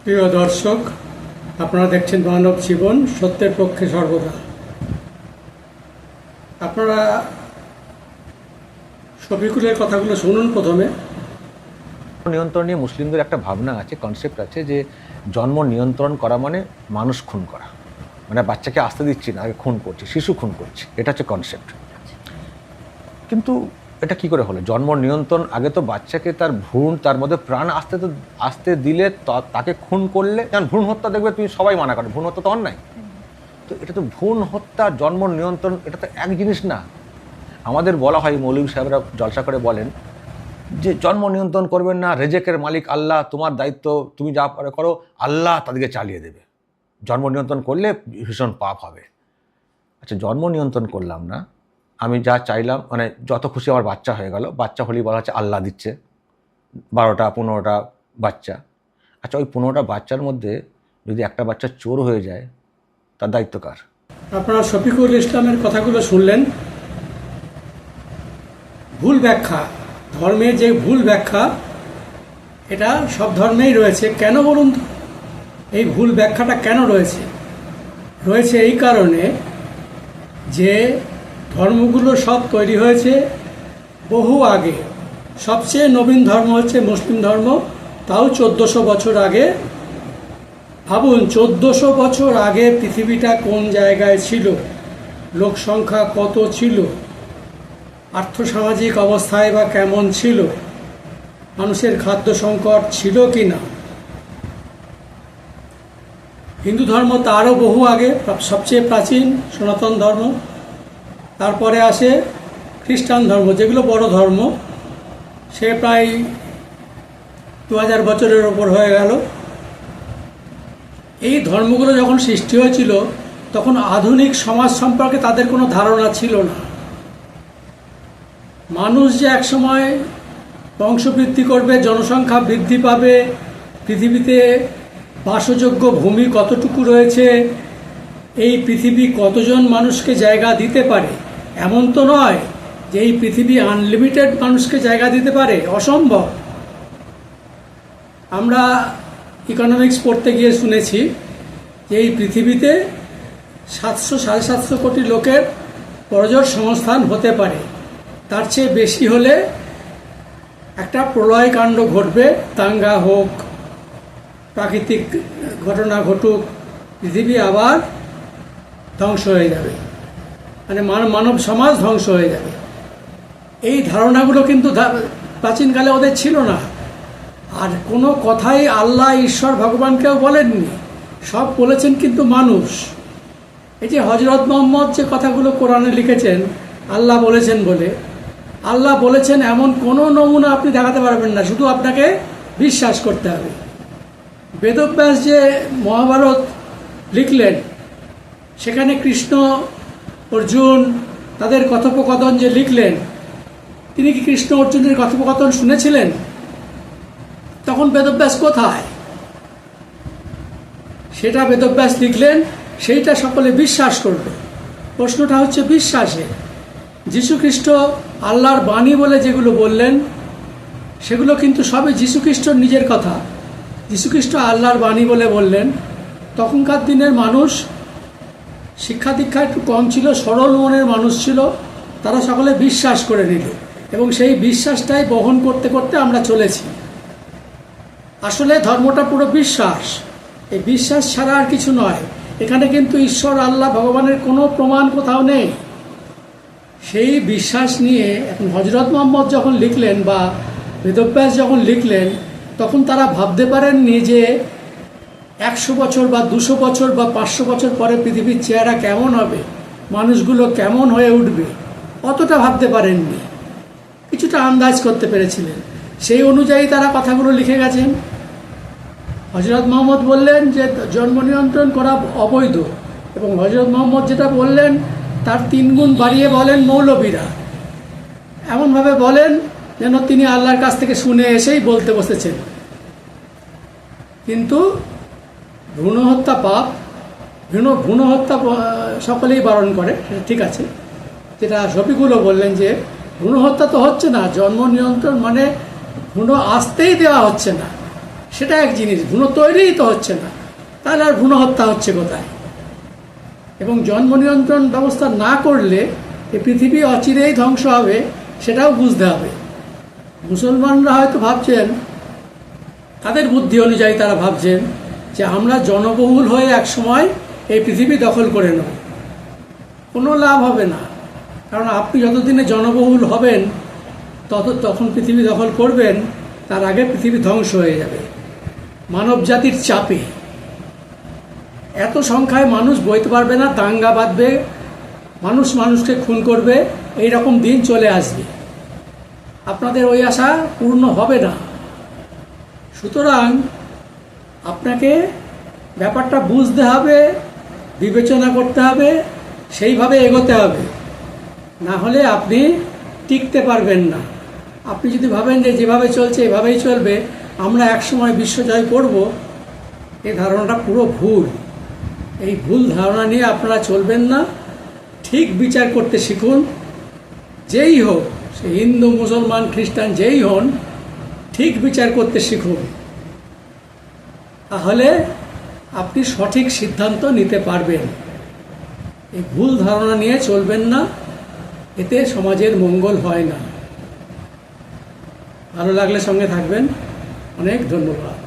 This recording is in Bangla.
প্রিয় দর্শক, আপনারা দেখছেন মানব জীবন, সত্যের পক্ষে সর্বদা। আপনারা শফিকুলের কথাগুলো শুনুন প্রথমে। নিয়ন্ত্রণ নিয়ে মুসলিমদের একটা ভাবনা আছে, কনসেপ্ট আছে যে জন্ম নিয়ন্ত্রণ করা মানে মানুষ খুন করা, মানে বাচ্চাকে আসতে দিচ্ছি না, আগে খুন করছি, শিশু খুন করছি, এটা হচ্ছে কনসেপ্ট। কিন্তু এটা কি করে হলো? জন্ম নিয়ন্ত্রণ, আগে তো বাচ্চাকে তার ভ্রূণ, তার মধ্যে প্রাণ আসতে দিলে তাকে খুন করলে, যেমন ভ্রূণ হত্যা দেখবে তুমি সবাই মানা করে, ভ্রূণ হত্যা তো অন্যায়। তো এটা তো ভ্রূণ হত্যা, জন্ম নিয়ন্ত্রণ, এটা তো এক জিনিস না। আমাদের বলা হয়, মৌলভী সাহেবরা জলসা করে বলেন যে জন্ম নিয়ন্ত্রণ করবেন না, রেজেকের মালিক আল্লাহ, তোমার দায়িত্ব, তুমি যা পারে করো, আল্লাহ তাদেরকে চালিয়ে দেবে। জন্ম নিয়ন্ত্রণ করলে ভীষণ পাপ হবে। আচ্ছা, জন্ম নিয়ন্ত্রণ করলাম না, আমি যা চাইলাম, মানে যত খুশি আমার বাচ্চা হয়ে গেল, বাচ্চা হলেই বলা হচ্ছে আল্লাহ দিচ্ছে 12টা 15টা বাচ্চা। আচ্ছা, ওই 15টা বাচ্চার মধ্যে যদি একটা বাচ্চা চোর হয়ে যায়, তার দায়িত্ব কার? আপনারা শফিকুল ইসলামের কথাগুলো শুনলেন। ভুল ব্যাখ্যা, ধর্মের যে ভুল ব্যাখ্যা, এটা সব ধর্মেই রয়েছে। কেন বলুন তো? এই ভুল ব্যাখ্যাটা কেন রয়েছে? রয়েছে এই কারণে যে ধর্মগুলো সব তৈরি হয়েছে বহু আগে। সবচেয়ে নবীন ধর্ম হচ্ছে মুসলিম ধর্ম, তাও 1400 বছর আগে। ভাবুন, 1400 বছর আগে পৃথিবীটা কোন জায়গায় ছিল, লোক সংখ্যা কত ছিল, আর্থসামাজিক অবস্থায় বা কেমন ছিল, মানুষের খাদ্য সংকট ছিল কি না। হিন্দু ধর্ম তারও বহু আগে, সবচেয়ে প্রাচীন সনাতন ধর্ম। তারপরে আসে খ্রিস্টান ধর্ম, যেগুলো বড় ধর্ম, সে প্রায় 2000 বছরের ওপর হয়ে গেল। এই ধর্মগুলো যখন সৃষ্টি হয়েছিল, তখন আধুনিক সমাজ সম্পর্কে তাদের কোনো ধারণা ছিল না। মানুষ যে একসময় বংশবৃদ্ধি করবে, জনসংখ্যা বৃদ্ধি পাবে, পৃথিবীতে বাসযোগ্য ভূমি কতটুকু রয়েছে, এই পৃথিবী কতজন মানুষকে জায়গা দিতে পারে, এমন তো নয় যে এই পৃথিবী আনলিমিটেড মানুষকে জায়গা দিতে পারে, অসম্ভব। আমরা ইকোনমিক্স পড়তে গিয়ে শুনেছি যে এই পৃথিবীতে 700-750 কোটি লোকের প্রজর সংস্থান হতে পারে। তার চেয়ে বেশি হলে একটা প্রলয় কাণ্ড ঘটবে, দাঙ্গা হোক, প্রাকৃতিক ঘটনা ঘটুক, পৃথিবী আবার ধ্বংস হয়ে যাবে, মানে মানব সমাজ ধ্বংস হয়ে যাবে। এই ধারণাগুলো কিন্তু প্রাচীনকালে ওদের ছিল না। আর কোনো কথাই আল্লাহ, ঈশ্বর, ভগবানকেও বলেননি, সব বলেছেন কিন্তু মানুষ। এই যে হজরত মোহাম্মদ যে কথাগুলো কোরআনে লিখেছেন, আল্লাহ বলেছেন বলে, আল্লাহ বলেছেন এমন কোনো নমুনা আপনি দেখাতে পারবেন না, শুধু আপনাকে বিশ্বাস করতে হবে। বেদব্যাস যে মহাভারত লিখলেন, সেখানে কৃষ্ণ অর্জুন তাদের কথোপকথন যে লিখলেন, তিনি কি কৃষ্ণ অর্জুনের কথোপকথন শুনেছিলেন? তখন বেদব্যাস কোথায়? সেটা বেদব্যাস লিখলেন, সেইটা সকলে বিশ্বাস করবে। প্রশ্নটা হচ্ছে বিশ্বাসে। যীশুখ্রিস্ট আল্লাহর বাণী বলে যেগুলো বললেন, সেগুলো কিন্তু সবই যীশুখ্রিস্টর নিজের কথা। যীশুখ্রিস্ট আল্লাহর বাণী বলে বললেন। তখনকার দিনের মানুষ শিক্ষা দীক্ষা একটু কম ছিল, সরল মনের মানুষ ছিল, তারা সকলে বিশ্বাস করে নিল, এবং সেই বিশ্বাসটাই বহন করতে করতে আমরা চলেছি। আসলে ধর্মটা পুরো বিশ্বাস, এই বিশ্বাস ছাড়া আর কিছু নয়। এখানে কিন্তু ঈশ্বর, আল্লাহ, ভগবানের কোনো প্রমাণ কোথাও নেই। সেই বিশ্বাস নিয়ে এখন হজরত মোহাম্মদ যখন লিখলেন বা বেদব্যাস যখন লিখলেন, তখন তারা ভাবতে পারেননি যে 100 বছর বা 200 বছর বা 500 বছর পরে পৃথিবীর চেহারা কেমন হবে, মানুষগুলো কেমন হয়ে উঠবে, অতটা ভাবতে পারেননি। কিছুটা আন্দাজ করতে পেরেছিলেন, সেই অনুযায়ী তারা কথাগুলো লিখে গেছেন। হজরত মোহাম্মদ বললেন যে জন্ম নিয়ন্ত্রণ করা অবৈধ, এবং হজরত মোহাম্মদ যেটা বললেন তার 3 গুণ বাড়িয়ে বলেন মৌলবীরা, এমনভাবে বলেন যেন তিনি আল্লাহর কাছ থেকে শুনে এসেই বলতে বসেছেন। কিন্তু ভ্রূণ হত্যা পাপ, ভ্রূণ হত্যা সকলেই বারণ করে, ঠিক আছে। যেটা শফিকুলও বললেন যে ভ্রূণ হত্যা তো হচ্ছে না, জন্ম নিয়ন্ত্রণ মানে ভ্রূণ আসতেই দেওয়া হচ্ছে না, সেটা এক জিনিস, ভ্রূণ তৈরিই তো হচ্ছে না, তাহলে আর ভ্রূণ হত্যা হচ্ছে কোথায়? এবং জন্ম নিয়ন্ত্রণ ব্যবস্থা না করলে এই পৃথিবী অচিরেই ধ্বংস হবে, সেটাও বুঝতে হবে। মুসলমানরা হয়তো ভাবছেন, তাদের বুদ্ধি অনুযায়ী তারা ভাবছেন যে আমরা জনবহুল হয়ে এক সময় এই পৃথিবী দখল করে নেব। কোনো লাভ হবে না, কারণ আপনি যতদিনে জনবহুল হবেন তখন পৃথিবী দখল করবেন, তার আগে পৃথিবী ধ্বংস হয়ে যাবে মানব জাতির চাপে। এত সংখ্যায় মানুষ বইতে পারবে না, দাঙ্গা বাঁধবে, মানুষ মানুষকে খুন করবে, এই রকম দিন চলে আসবে। আপনাদের ওই আশা পূর্ণ হবে না। সুতরাং আপনাকে ব্যাপারটা বুঝতে হবে, বিবেচনা করতে হবে, সেইভাবে এগোতে হবে, না হলে আপনি টিকতে পারবেন না। আপনি যদি ভাবেন যে যেভাবে চলছে এভাবেই চলবে, আমরা একসময় বিশ্বজয় করব, এই ধারণাটা পুরো ভুল। এই ভুল ধারণা নিয়ে আপনারা চলবেন না। ঠিক বিচার করতে শিখুন। যেই হোক, সে হিন্দু, মুসলমান, খ্রিস্টান যেই হন, ঠিক বিচার করতে শিখুন। তাহলে আপনি সঠিক সিদ্ধান্ত নিতে পারবেন। এই ভুল ধারণা নিয়ে চলবেন না, এতে সমাজের মঙ্গল হয় না। ভালো লাগলে সঙ্গে থাকবেন। অনেক ধন্যবাদ।